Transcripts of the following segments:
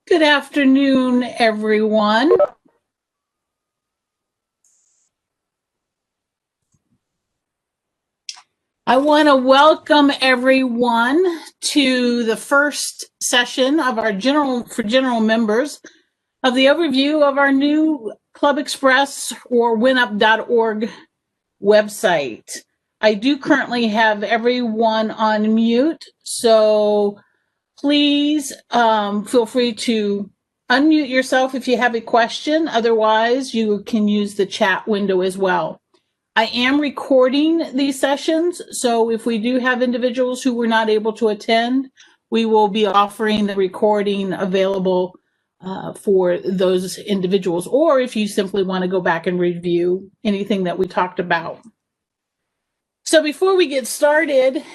Good afternoon, everyone. I want to welcome everyone to the first session of our general members of the overview of our new Club Express or WiNUP.org website. I do currently have everyone on mute, so please feel free to unmute yourself if you have a question. Otherwise, you can use the chat window as well. I am recording these sessions, so if we do have individuals who were not able to attend, we will be offering the recording available for those individuals, or if you simply want to go back and review anything that we talked about. So before we get started,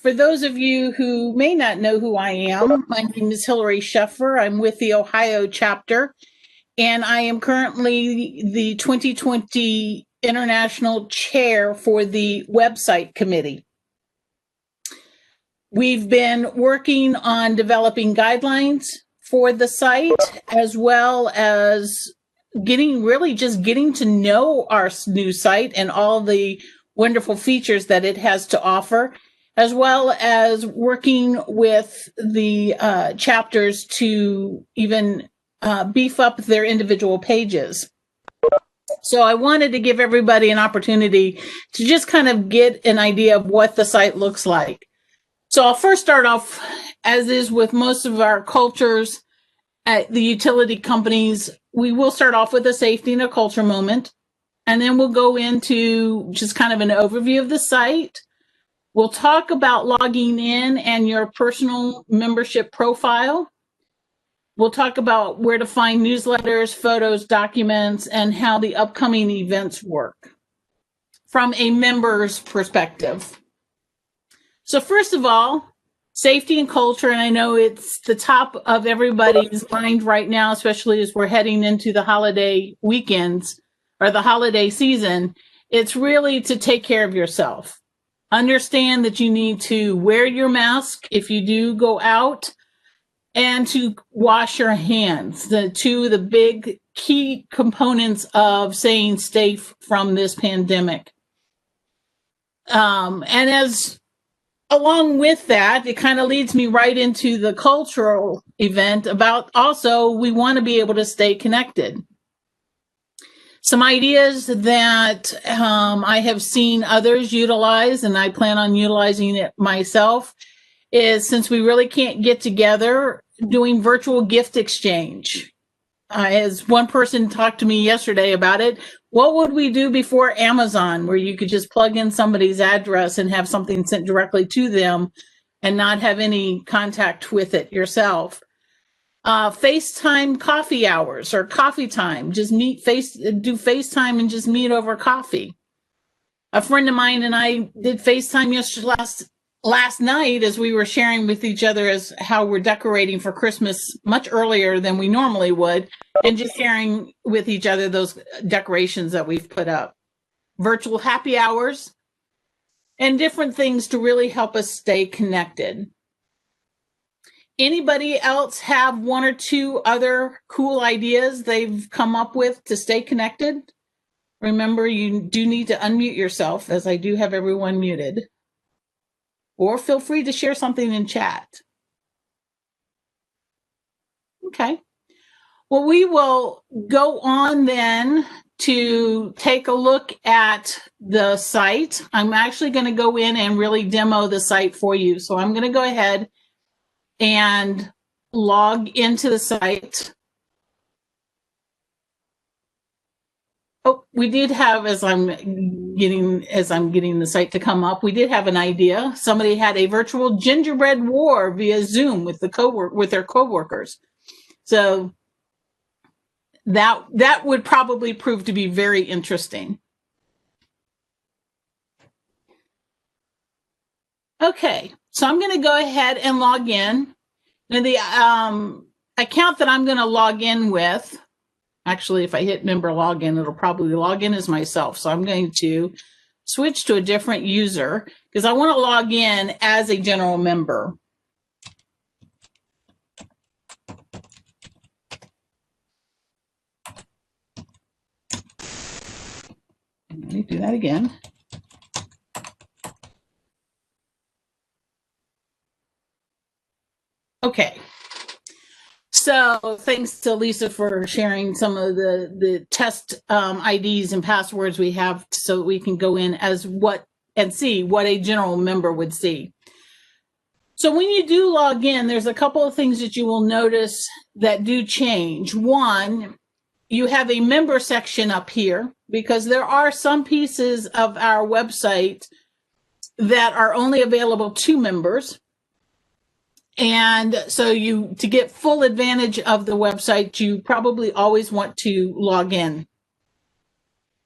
for those of you who may not know who I am, my name is Hillary Sheffer. I'm with the Ohio chapter, and I am currently the 2020 International Chair for the website committee. We've been working on developing guidelines for the site, as well as getting to know our new site and all the wonderful features that it has to offer, as well as working with the chapters to even beef up their individual pages. So I wanted to give everybody an opportunity to just kind of get an idea of what the site looks like. So I'll first start off, as is with most of our cultures at the utility companies, we will start off with a safety and a culture moment, and then we'll go into just kind of an overview of the site. We'll talk about logging in and your personal membership profile. We'll talk about where to find newsletters, photos, documents, and how the upcoming events work from a member's perspective. So first of all, safety and culture, and I know it's the top of everybody's mind right now, especially as we're heading into the holiday weekends or the holiday season. It's really to take care of yourself. Understand that you need to wear your mask if you do go out, and to wash your hands, the big key components of staying safe from this pandemic. And as along with that, it kind of leads me right into the cultural event about also we want to be able to stay connected. Some ideas that I have seen others utilize, and I plan on utilizing it myself, is since we really can't get together, doing virtual gift exchange. As one person talked to me yesterday about it, what would we do before Amazon, where you could just plug in somebody's address and have something sent directly to them and not have any contact with it yourself? FaceTime coffee hours or coffee time, just do FaceTime and just meet over coffee. A friend of mine and I did FaceTime last night as we were sharing with each other as how we're decorating for Christmas much earlier than we normally would, and just sharing with each other those decorations that we've put up. Virtual happy hours and different things to really help us stay connected. Anybody else have one or two other cool ideas they've come up with to stay connected? Remember, you do need to unmute yourself, as I do have everyone muted. Or feel free to share something in chat. Okay. Well, we will go on then to take a look at the site. I'm actually going to go in and really demo the site for you. So I'm going to go ahead and log into the site. Oh, we did have, as I'm getting the site to come up, we did have an idea. Somebody had a virtual gingerbread war via Zoom with their coworkers. So that would probably prove to be very interesting. Okay, so I'm going to go ahead and log in. Now the account that I'm going to log in with, actually, if I hit member login, it'll probably log in as myself. So I'm going to switch to a different user because I want to log in as a general member. do that again. Okay. So thanks to Lisa for sharing some of the test IDs and passwords we have so that we can go in as and see what a general member would see. So when you do log in, there's a couple of things that you will notice that do change. One, you have a member section up here because there are some pieces of our website that are only available to members. And so to get full advantage of the website, you probably always want to log in.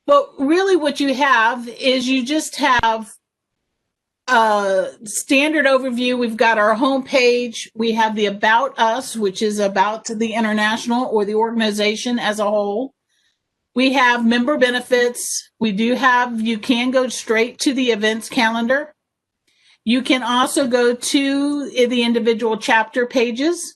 But really what you have is you just have a standard overview. We've got our home page. We have the About Us, which is about the international or the organization as a whole. We have member benefits. You can go straight to the events calendar. You can also go to the individual chapter pages.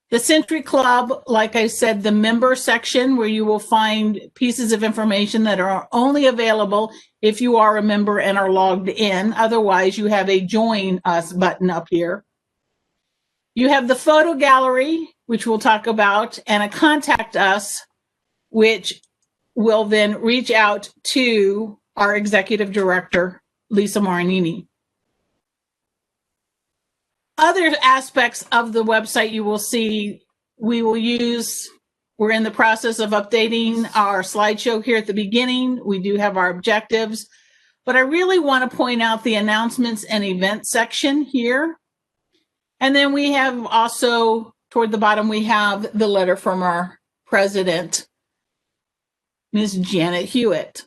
The Century Club, like I said, the member section where you will find pieces of information that are only available if you are a member and are logged in. Otherwise, you have a Join Us button up here. You have the photo gallery, which we'll talk about, and a Contact Us, which will then reach out to our executive director, Lisa Marinini. Other aspects of the website you will see, we're in the process of updating our slideshow here at the beginning. We do have our objectives, but I really want to point out the announcements and events section here. And then we have also, toward the bottom, we have the letter from our president, Ms. Janet Hewitt.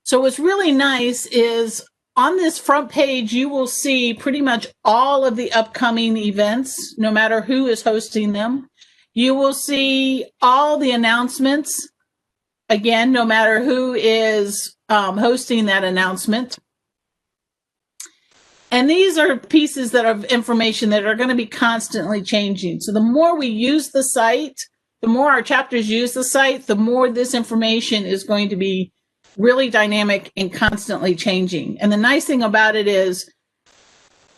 So what's really nice is on this front page, you will see pretty much all of the upcoming events, no matter who is hosting them. You will see all the announcements, again, no matter who is hosting that announcement. And these are pieces of information that are going to be constantly changing. So the more we use the site, the more our chapters use the site, the more this information is going to be really dynamic and constantly changing. And the nice thing about it is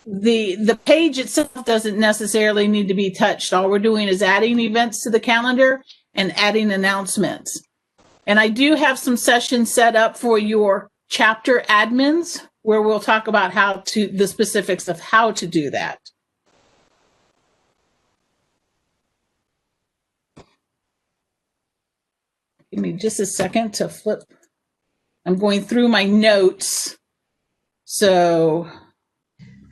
the page itself doesn't necessarily need to be touched. All we're doing is adding events to the calendar and adding announcements. And I do have some sessions set up for your chapter admins where we'll talk about the specifics of how to do that. Give me just a second to flip. I'm going through my notes. So.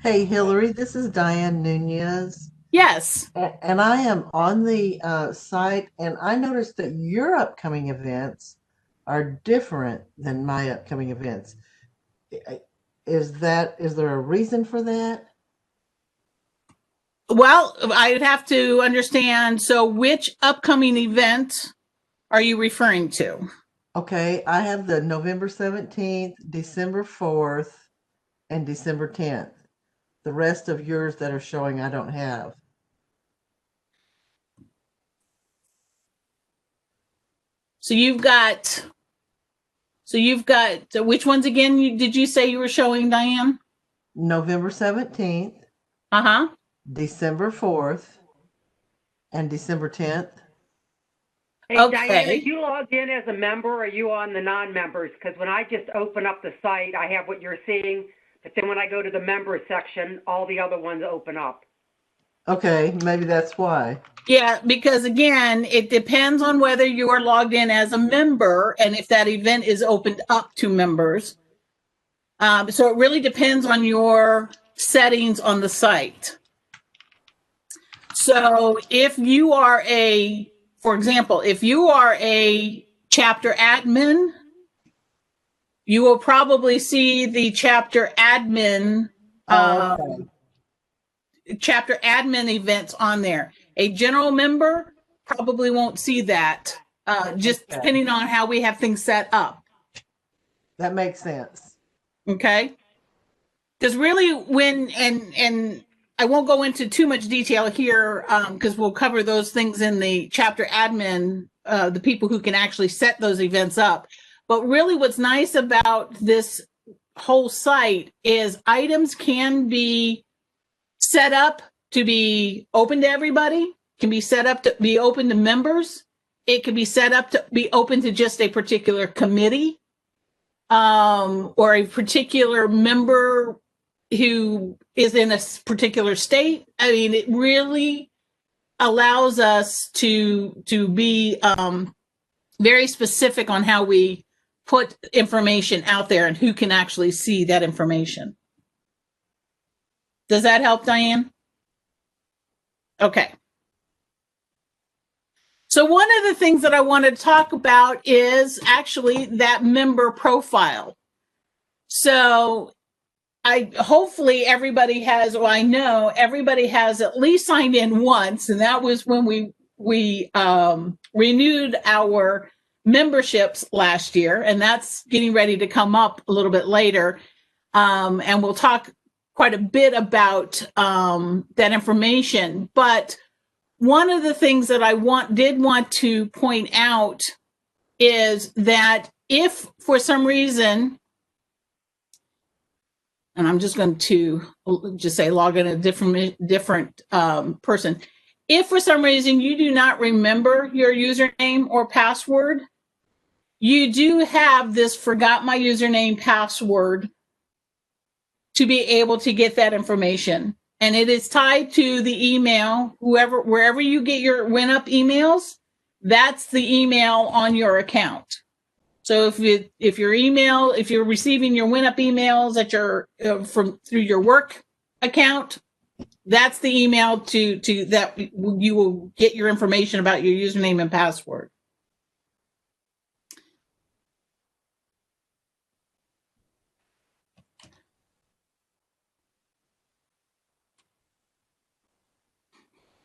Hey, Hillary, this is Diane Nunez. Yes. And I am on the site, and I noticed that your upcoming events are different than my upcoming events. Is there a reason for that? Well, I'd have to understand. So which upcoming event are you referring to? Okay, I have the November 17th, December 4th, and December 10th. The rest of yours that are showing I don't have. So you've got which ones again did you say you were showing, Diane? November 17th. Uh-huh. December 4th, and December 10th. Hey, Okay. Diane, are you logged in as a member or are you on the non-members? Because when I just open up the site, I have what you're seeing. But then when I go to the members section, all the other ones open up. Okay, maybe that's why. Yeah, because again, it depends on whether you are logged in as a member and if that event is opened up to members. So it really depends on your settings on the site. So if you are for example, if you are a chapter admin, you will probably see the chapter admin chapter admin events on there. A general member probably won't see that, just depending on how we have things set up. That makes sense. Okay. Because really and I won't go into too much detail here because we'll cover those things in the chapter admin, the people who can actually set those events up. But really what's nice about this whole site is items can be set up to be open to everybody, can be set up to be open to members. It can be set up to be open to just a particular committee, or a particular member who is in a particular state. I mean, it really allows us to be very specific on how we put information out there and who can actually see that information. Does that help, Diane? Okay. So one of the things that I want to talk about is actually that member profile. So hopefully everybody has, well, I know everybody has at least signed in once, and that was when we renewed our memberships last year, and that's getting ready to come up a little bit later. And we'll talk quite a bit about that information. But one of the things that I did want to point out is that if for some reason, and I'm just going to just say log in a different person. If for some reason you do not remember your username or password, you do have this forgot my username password to be able to get that information. And it is tied to the email, wherever you get your WiNUP emails, that's the email on your account. So if you're receiving your WiNUP emails at your through your work account, that's the email to that you will get your information about your username and password.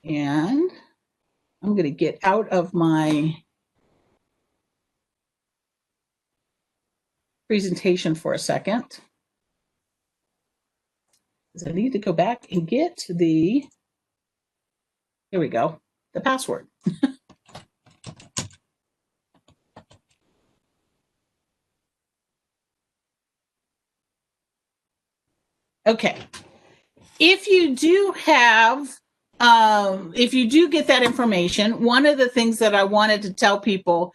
And I'm going to get out of my presentation for a second, because I need to go back and get here we go, the password. Okay. If you do get that information, one of the things that I wanted to tell people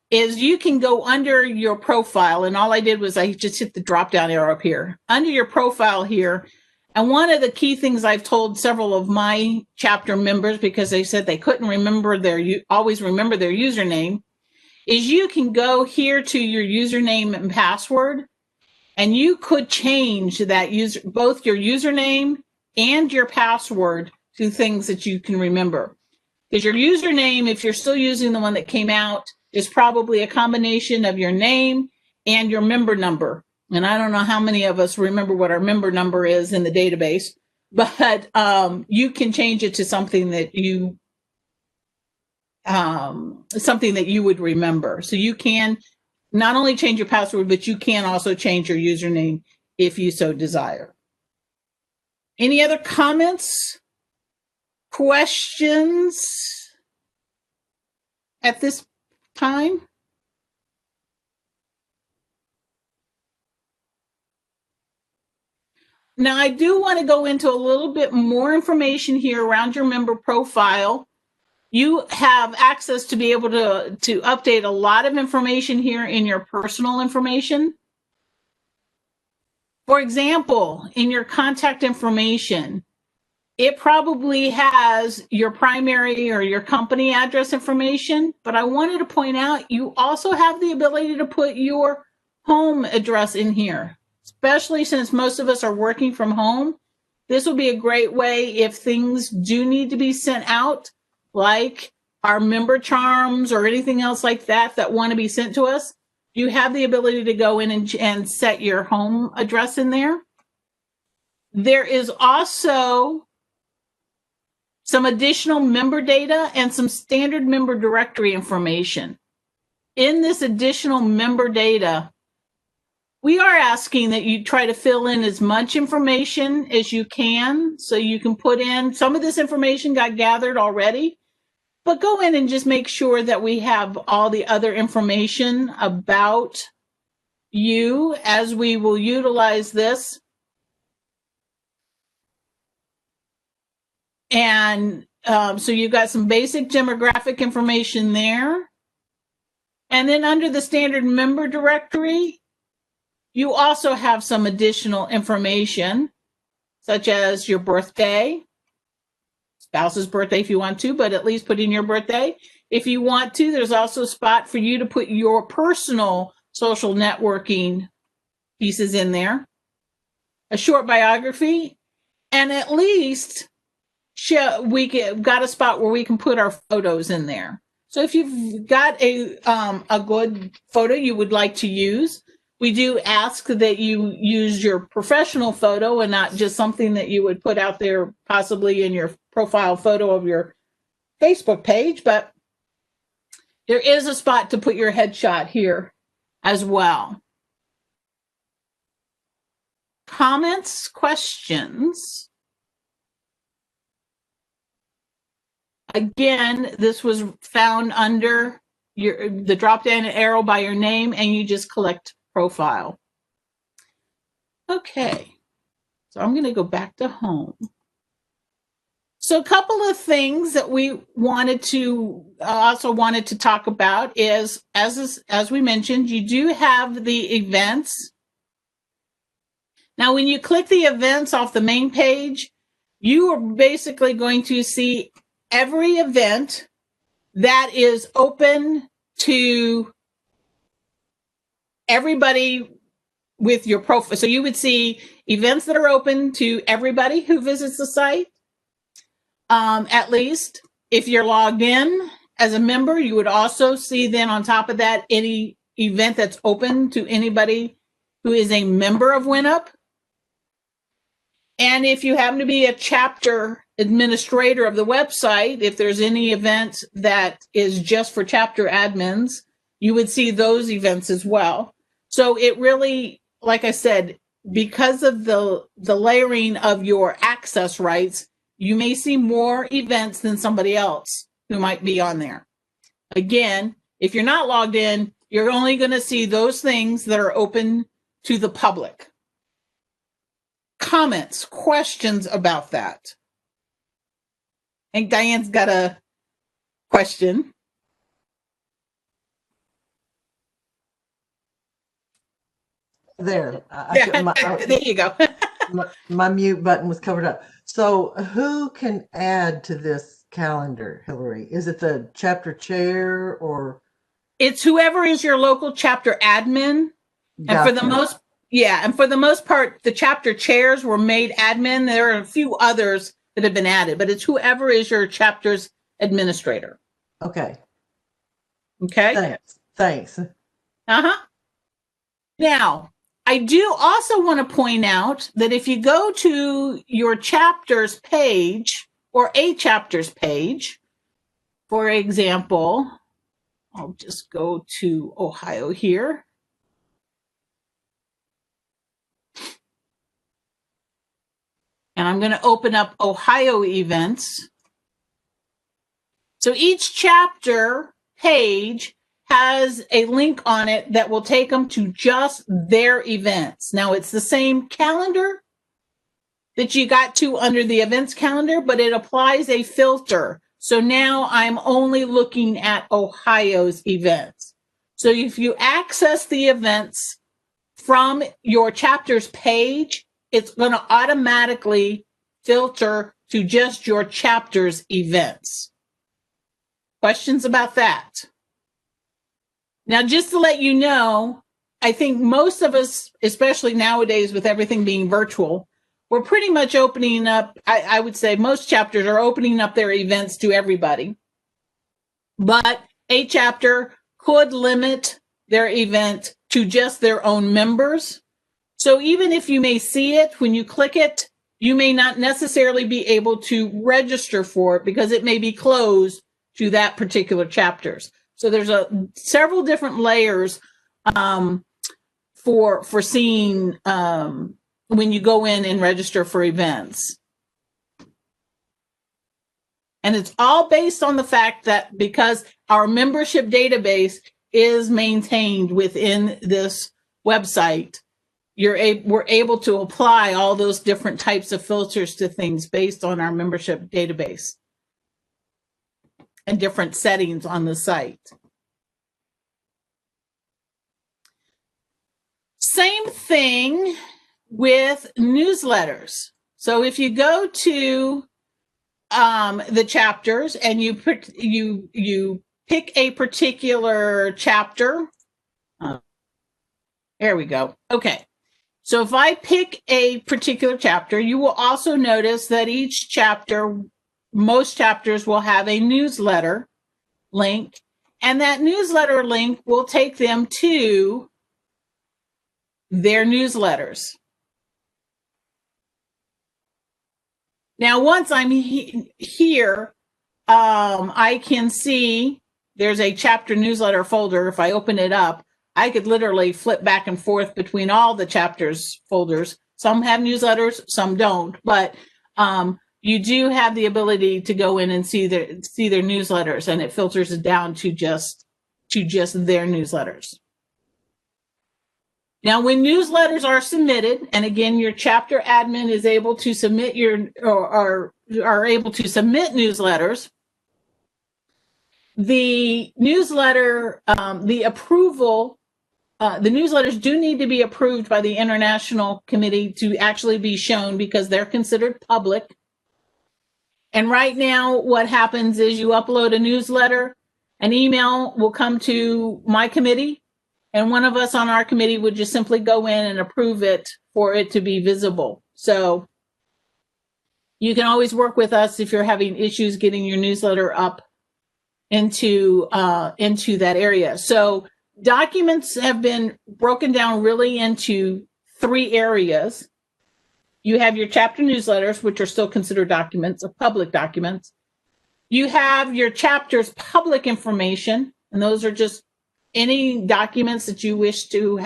is you can go under your profile, and all I did was I just hit the drop down arrow up here under your profile here. And one of the key things I've told several of my chapter members, because they said they couldn't always remember their username, is you can go here to your username and password, and you could change that both your username and your password to things that you can remember. Because your username, if you're still using the one that came out, is probably a combination of your name and your member number. And I don't know how many of us remember what our member number is in the database, but you can change it to something that you would remember. So you can not only change your password, but you can also change your username if you so desire. Any other comments, questions at this time? Now, I do want to go into a little bit more information here around your member profile. You have access to be able to update a lot of information here in your personal information. For example, in your contact information, it probably has your primary or your company address information, but I wanted to point out you also have the ability to put your home address in here, especially since most of us are working from home. This will be a great way if things do need to be sent out, like our member charms or anything else like that want to be sent to us. You have the ability to go in and set your home address in there. There is also some additional member data and some standard member directory information. In this additional member data, we are asking that you try to fill in as much information as you can, so you can put in, some of this information got gathered already, but go in and just make sure that we have all the other information about you as we will utilize this. And so you've got some basic demographic information there. And then under the standard member directory, you also have some additional information, such as your birthday, spouse's birthday if you want to, but at least put in your birthday. If you want to, there's also a spot for you to put your personal social networking pieces in there, a short biography, and at least got a spot where we can put our photos in there. So if you've got a good photo you would like to use, we do ask that you use your professional photo and not just something that you would put out there possibly in your profile photo of your Facebook page, but there is a spot to put your headshot here as well. Comments, questions? Again, this was found under the drop-down arrow by your name, and you just collect profile. Okay, so I'm going to go back to home. So a couple of things that we wanted to talk about is, as we mentioned, you do have the events. Now, when you click the events off the main page, you are basically going to see every event that is open to everybody with your profile. So you would see events that are open to everybody who visits the site. At least if you're logged in as a member, you would also see then on top of that any event that's open to anybody who is a member of WiNUP. And if you happen to be a chapter administrator of the website, if there's any event that is just for chapter admins, you would see those events as well. So it really, like I said, because of the layering of your access rights, you may see more events than somebody else who might be on there. Again, if you're not logged in, you're only going to see those things that are open to the public. Comments, questions about that? I think Diane's got a question. There. There you go. my mute button was covered up. So who can add to this calendar, Hillary? Is it the chapter chair or? It's whoever is your local chapter admin. Gotcha. And for the most part, the chapter chairs were made admin. There are a few others that have been added, but it's whoever is your chapter's administrator. Okay. Okay. Thanks. Now, I do also want to point out that if you go to your chapters page or a chapters page, for example, I'll just go to Ohio here. And I'm going to open up Ohio events. So each chapter page has a link on it that will take them to just their events. Now, it's the same calendar that you got to under the events calendar, but it applies a filter. So now I'm only looking at Ohio's events. So if you access the events from your chapter's page, it's going to automatically filter to just your chapter's events. Questions about that? Now, just to let you know, I think most of us, especially nowadays with everything being virtual, we're pretty much opening up, I would say most chapters are opening up their events to everybody. But a chapter could limit their event to just their own members. So even if you may see it, when you click it, you may not necessarily be able to register for it because it may be closed to that particular chapters. So there's several different layers for seeing when you go in and register for events. And it's all based on the fact that because our membership database is maintained within this website, we're able to apply all those different types of filters to things based on our membership database and different settings on the site. Same thing with newsletters. So if you go to the chapters and you pick a particular chapter, there we go. Okay. So if I pick a particular chapter, you will also notice that each chapter, most chapters will have a newsletter link, and that newsletter link will take them to their newsletters. Now, once I'm here, I can see there's a chapter newsletter folder. If I open it up, I could literally flip back and forth between all the chapters folders. Some have newsletters, some don't, but you do have the ability to go in and see their newsletters, and it filters it down to just their newsletters. Now, when newsletters are submitted, and again, your chapter admin is able to submit are able to submit newsletters, the newsletter, the newsletters do need to be approved by the International Committee to actually be shown because they're considered public. And right now, what happens is you upload a newsletter, an email will come to my committee, and one of us on our committee would just simply go in and approve it for it to be visible. So you can always work with us if you're having issues getting your newsletter up into that area. So documents have been broken down really into 3 areas. You have your chapter newsletters, which are still considered documents, or public documents. You have your chapter's public information, and those are just any documents that you wish to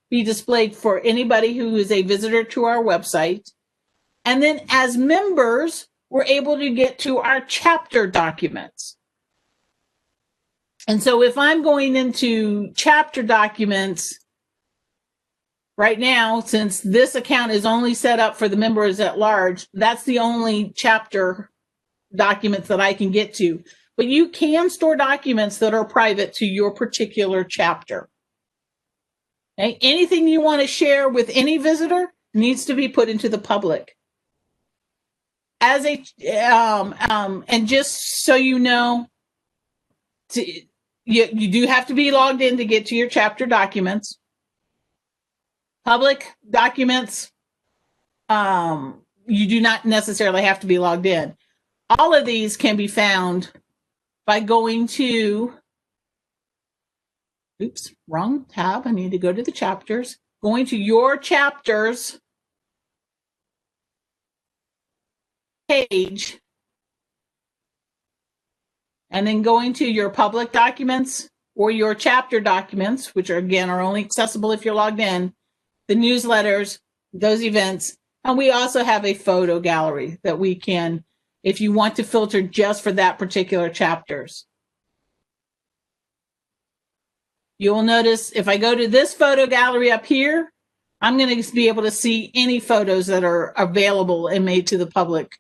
be displayed for anybody who is a visitor to our website. And then as members, we're able to get to our chapter documents. And so if I'm going into chapter documents right now, since this account is only set up for the members at large, that's the only chapter documents that I can get to. But you can store documents that are private to your particular chapter. Okay? Anything you want to share with any visitor needs to be put into the public. As a and just so you know, you do have to be logged in to get to your chapter documents. Public documents, you do not necessarily have to be logged in. All of these can be found by going to, oops, wrong tab. I need to go to the chapters. Going to your chapters page, and then going to your public documents or your chapter documents, which are again are only accessible if you're logged in, the newsletters, those events, and we also have a photo gallery that we can, if you want to filter just for that particular chapters. You'll notice if I go to this photo gallery up here, I'm going to be able to see any photos that are available and made to the public.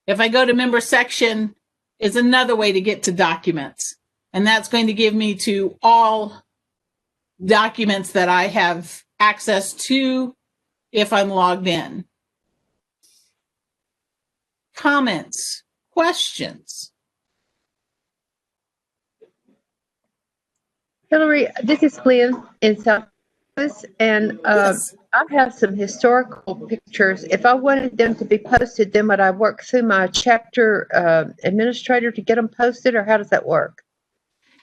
If I go to member section, is another way to get to documents. And that's going to give me to all documents that I have access to if I'm logged in. Comments, questions? Hillary, this is Lynn in South Texas, and Yes. I have some historical pictures. If I wanted them to be posted, then would I work through my chapter administrator to get them posted, or how does that work?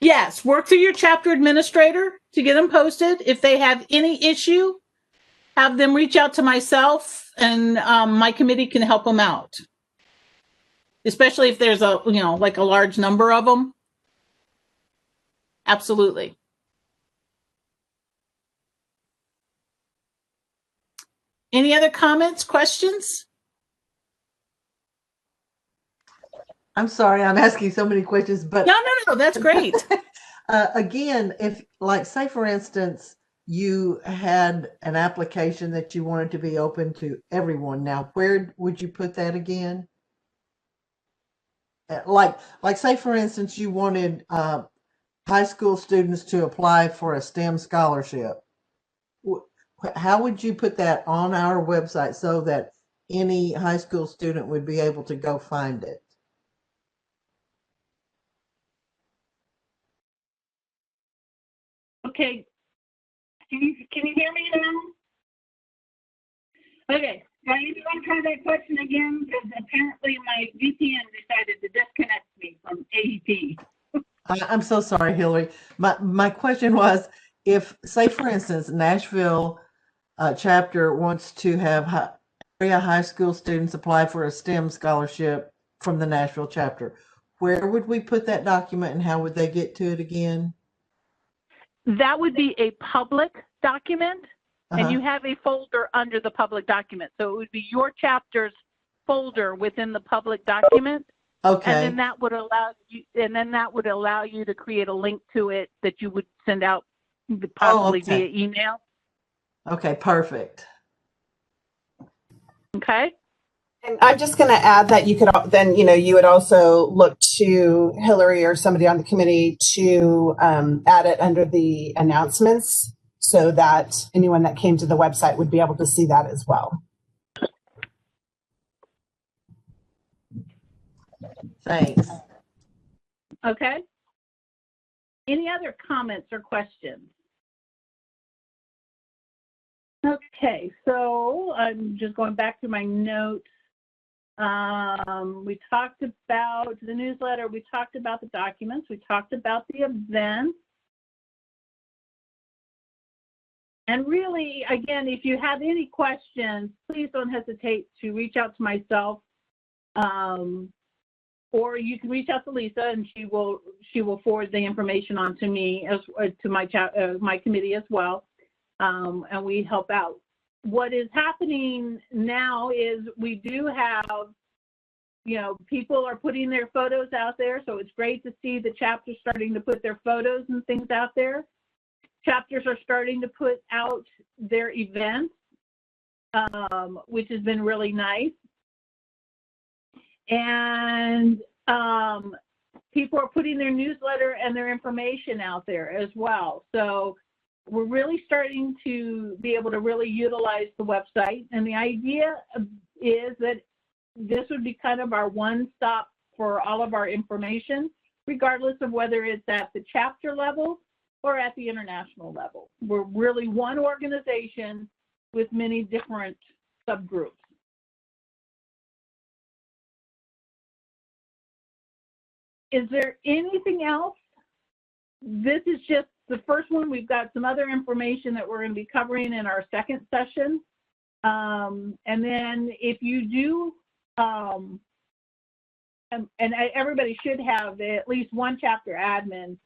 Yes, work through your chapter administrator to get them posted. If they have any issue, have them reach out to myself, and my committee can help them out. Especially if there's a, like a large number of them. Absolutely. Any other comments, questions? I'm sorry, I'm asking so many questions, but No, that's great. again, if like say for instance, you had an application that you wanted to be open to everyone. Now, where would you put that again? Like say for instance, you wanted high school students to apply for a STEM scholarship. How would you put that on our website so that any high school student would be able to go find it? Okay, can you hear me now? Okay, now you want to try that question again, because apparently my VPN decided to disconnect me from AEP. I'm so sorry, Hillary. My question was, if say for instance, Nashville chapter wants to have area high school students apply for a STEM scholarship from the Nashville chapter, where would we put that document and how would they get to it again? That would be a public document, and Uh-huh. you have a folder under the public document. So it would be your chapter's folder within the public document. And Okay. then that would allow you to create a link to it that you would send out possibly okay. via email. Okay, perfect. Okay. And I'm just going to add that you could then, you would also look to Hillary or somebody on the committee to add it under the announcements so that anyone that came to the website would be able to see that as well. Thanks. Okay. Any other comments or questions? Okay, so I'm just going back to my notes. We talked about the newsletter, we talked about the documents, we talked about the events. And really, again, if you have any questions, please don't hesitate to reach out to myself. Or you can reach out to Lisa, and she will forward the information on to me as to my committee as well, and we help out. What is happening now is we do have, people are putting their photos out there, so it's great to see the chapters starting to put their photos and things out there. Chapters are starting to put out their events, which has been really nice. And people are putting their newsletter and their information out there as well. So we're really starting to be able to really utilize the website. And the idea is that this would be kind of our one-stop for all of our information, regardless of whether it's at the chapter level or at the international level. We're really one organization with many different subgroups. Is there anything else? This is just the first one. We've got some other information that we're going to be covering in our second session. And then if you do, and everybody should have at least one chapter admin,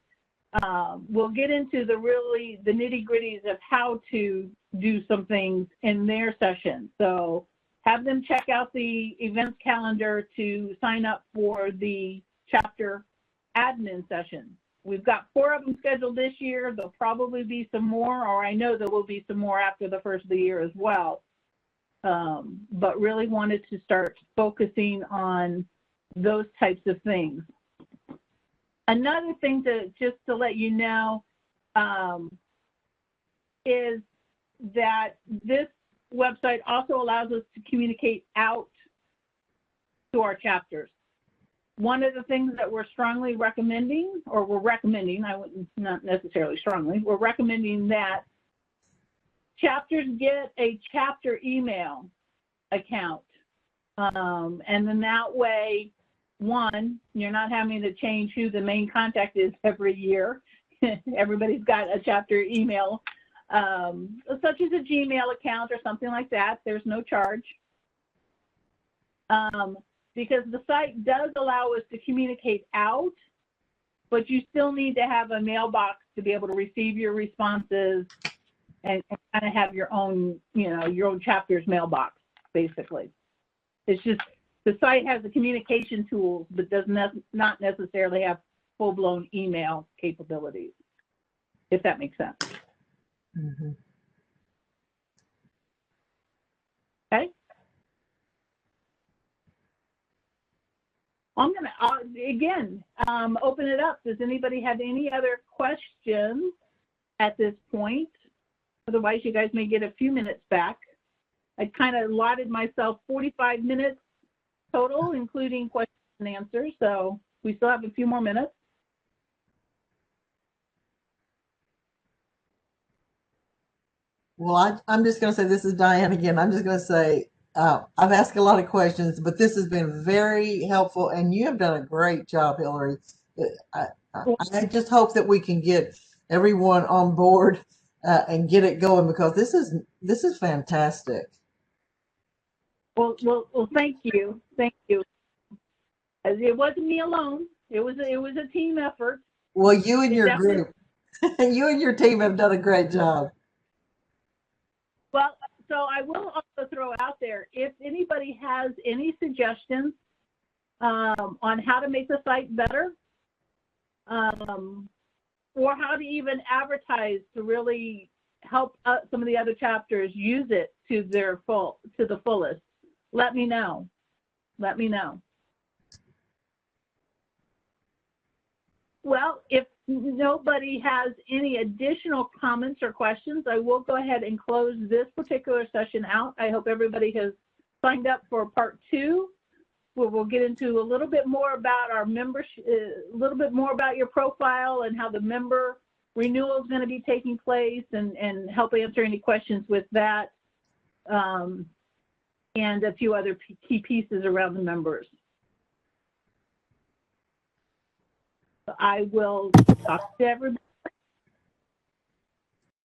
we'll get into the nitty-gritties of how to do some things in their session. So have them check out the events calendar to sign up for the chapter admin session. We've got 4 of them scheduled this year. There'll probably be some more, or I know there will be some more after the first of the year as well. But really wanted to start focusing on those types of things. Another thing just to let you know is that this website also allows us to communicate out to our chapters. One of the things that we're strongly recommending, or we're recommending, not necessarily strongly, we're recommending that chapters get a chapter email account. And then that way, one, you're not having to change who the main contact is every year. Everybody's got a chapter email, such as a Gmail account or something like that. There's no charge. Because the site does allow us to communicate out, but you still need to have a mailbox to be able to receive your responses and kind of have your own, your own chapter's mailbox, basically. It's just the site has the communication tools, but does not necessarily have full-blown email capabilities, if that makes sense. Mhm. Okay. I'm going to, again, open it up. Does anybody have any other questions at this point? Otherwise, you guys may get a few minutes back. I kind of allotted myself 45 minutes total, including questions and answers, so we still have a few more minutes. Well, I'm just going to say, this is Diane again. I'm just going to say, I've asked a lot of questions, but this has been very helpful, and you have done a great job, Hillary. I just hope that we can get everyone on board and get it going, because this is fantastic. Well, thank you. Thank you. As it wasn't me alone. It was a team effort. Well, you and your group, you and your team have done a great job. Well, so I will also throw out there, if anybody has any suggestions on how to make the site better, or how to even advertise to really help some of the other chapters use it to the fullest, let me know. Let me know. Well, if nobody has any additional comments or questions, I will go ahead and close this particular session out. I hope everybody has signed up for part 2, where we'll get into a little bit more about our membership, a little bit more about your profile and how the member renewal is going to be taking place, and help answer any questions with that, and a few other key pieces around the members. I will talk to everybody